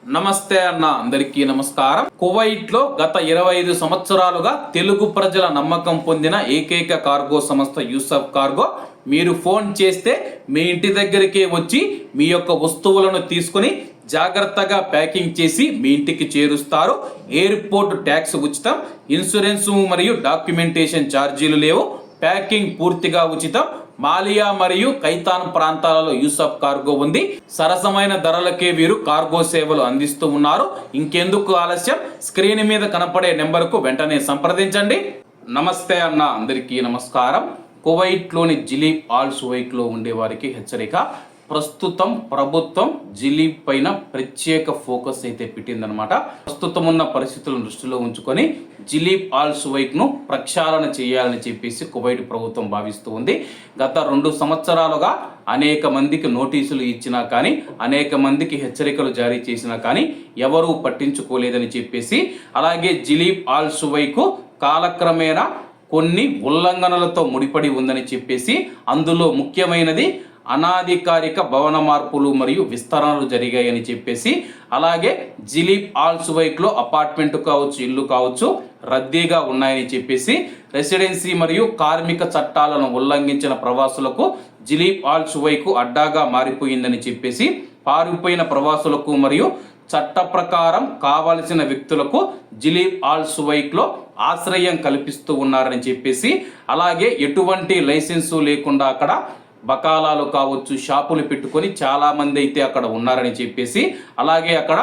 నమస్తే అన్న, అందరికీ నమస్కారం. కువైట్ లో గత 25 సంవత్సరాలుగా తెలుగు ప్రజల నమ్మకం పొందిన ఏకైక కార్గో సంస్థ యూసఫ్ కార్గో. మీరు ఫోన్ చేస్తే మీ ఇంటి దగ్గరికి వచ్చి మీ యొక్క వస్తువులను తీసుకుని జాగ్రత్తగా ప్యాకింగ్ చేసి మీ ఇంటికి చేరుస్తారు. ఎయిర్పోర్ట్ ట్యాక్స్ ఉచితం, ఇన్సూరెన్స్ మరియు డాక్యుమెంటేషన్ ఛార్జీలు లేవు, ప్యాకింగ్ పూర్తిగా ఉచితం. మాలియా మరియు కైతాన్ ప్రాంతాలలో యూసఫ్ కార్గో ఉంది. సరసమైన ధరలకే వీరు కార్గో సేవలు అందిస్తూ ఉన్నారు. ఇంకెందుకు ఆలస్యం, స్క్రీన్ మీద కనపడే నెంబర్కు వెంటనే సంప్రదించండి. నమస్తే అన్న, అందరికీ నమస్కారం. కువైట్లోని జిలీబ్ ఆల్ సువైక్లో ఉండే వారికి హెచ్చరిక. ప్రస్తుతం ప్రభుత్వం జిలీబ్ పైన ప్రత్యేక ఫోకస్ అయితే పెట్టిందనమాట. ప్రస్తుతం ఉన్న పరిస్థితులను దృష్టిలో ఉంచుకొని జిలీబ్ ఆల్ సువైక్ను ప్రక్షాళన చేయాలని చెప్పేసి కువైట్ ప్రభుత్వం భావిస్తూ ఉంది. గత 2 సంవత్సరాలుగా అనేక మందికి నోటీసులు ఇచ్చినా కానీ, అనేక మందికి హెచ్చరికలు జారీ చేసినా కానీ ఎవరూ పట్టించుకోలేదని చెప్పేసి, అలాగే జిలీబ్ ఆల్ సువైకు కాలక్రమేణా కొన్ని ఉల్లంఘనలతో ముడిపడి ఉందని చెప్పేసి, అందులో ముఖ్యమైనది అనాధికారిక భవన మార్పులు మరియు విస్తరణలు జరిగాయని చెప్పేసి, అలాగే జిలీబ్ ఆల్ సువైక్లో అపార్ట్మెంట్ కావచ్చు, ఇల్లు కావచ్చు రద్దీగా ఉన్నాయని చెప్పేసి, రెసిడెన్సీ మరియు కార్మిక చట్టాలను ఉల్లంఘించిన ప్రవాసులకు జిలీబ్ ఆల్ సువైకు అడ్డాగా మారిపోయిందని చెప్పేసి, పారిపోయిన ప్రవాసులకు మరియు చట్ట ప్రకారం కావలసిన వ్యక్తులకు జిలీబ్ ఆల్ సువైక్లో ఆశ్రయం కల్పిస్తూ ఉన్నారని చెప్పేసి, అలాగే ఎటువంటి లైసెన్సు లేకుండా అక్కడ బకాలాలు కావచ్చు, షాపులు పెట్టుకొని చాలామంది అయితే అక్కడ ఉన్నారని చెప్పేసి, అలాగే అక్కడ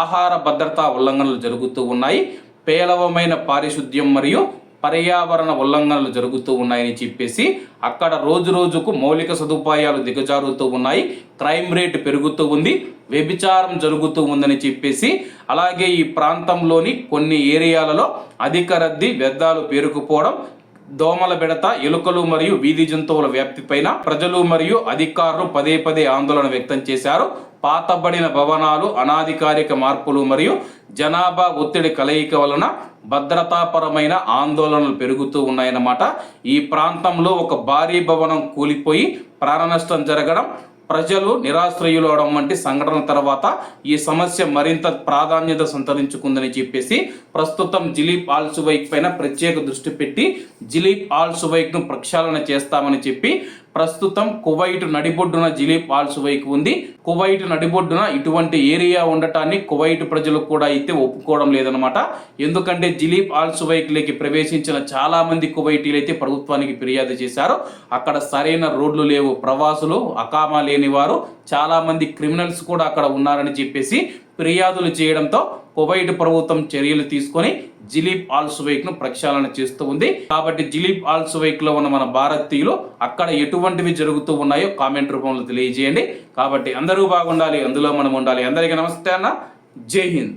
ఆహార భద్రతా ఉల్లంఘనలు జరుగుతూ ఉన్నాయి, పేలవమైన పారిశుద్ధ్యం మరియు పర్యావరణ ఉల్లంఘనలు జరుగుతూ ఉన్నాయని చెప్పేసి, అక్కడ రోజు రోజుకు మౌలిక సదుపాయాలు దిగజారుతూ ఉన్నాయి, క్రైమ్ రేట్ పెరుగుతూ ఉంది, వ్యభిచారం జరుగుతూ ఉందని చెప్పేసి, అలాగే ఈ ప్రాంతంలోని కొన్ని ఏరియాలలో అధిక రద్దీ, వ్యర్థాలు పేరుకుపోవడం, దోమల బెడత, ఎలుకలు మరియు వీధి జంతువుల వ్యాప్తి పైన ప్రజలు మరియు అధికారులు పదే ఆందోళన వ్యక్తం చేశారు. పాతబడిన భవనాలు, అనాధికారిక మార్పులు మరియు జనాభా ఒత్తిడి కలయిక వలన భద్రతాపరమైన ఆందోళనలు పెరుగుతూ ఉన్నాయన్నమాట. ఈ ప్రాంతంలో ఒక భారీ భవనం కూలిపోయి ప్రాణ నష్టం జరగడం, ప్రజలు నిరాశ్రయులు అవడం వంటి సంఘటనల తర్వాత ఈ సమస్య మరింత ప్రాధాన్యత సంతరించుకుందని చెప్పేసి, ప్రస్తుతం జిలీబ్ ఆల్ సువైక్ పైన ప్రత్యేక దృష్టి పెట్టి జిలీబ్ ఆల్ సువైక్ను ప్రక్షాళన చేస్తామని చెప్పి, ప్రస్తుతం కువైట్ నడిబొడ్డున జిలీబ్ ఆల్ సువైక్ ఉంది. కువైట్ నడిబొడ్డున ఇటువంటి ఏరియా ఉండటాన్ని కువైట్ ప్రజలు కూడా అయితే ఒప్పుకోవడం లేదనమాట. ఎందుకంటే జిలీబ్ ఆల్ సువైక్లోకి ప్రవేశించిన చాలా మంది కువైటీలు అయితే ప్రభుత్వానికి ఫిర్యాదు చేశారు. అక్కడ సరైన రోడ్లు లేవు, ప్రవాసులు, అకామా లేని వారు, చాలా మంది క్రిమినల్స్ కూడా అక్కడ ఉన్నారని చెప్పేసి ఫిర్యాదులు చేయడంతో కువైట్ ప్రభుత్వం చర్యలు తీసుకొని జిలీబ్ ఆల్ సువైక్ను ప్రక్షాళన చేస్తూ ఉంది. కాబట్టి జిలీబ్ ఆల్ సువైక్లో ఉన్న మన భారతీయులు అక్కడ ఎటువంటివి జరుగుతూ ఉన్నాయో కామెంట్ రూపంలో తెలియజేయండి. కాబట్టి అందరూ బాగుండాలి, అందులో మనం ఉండాలి. అందరికీ నమస్తే అన్న, జై హింద్.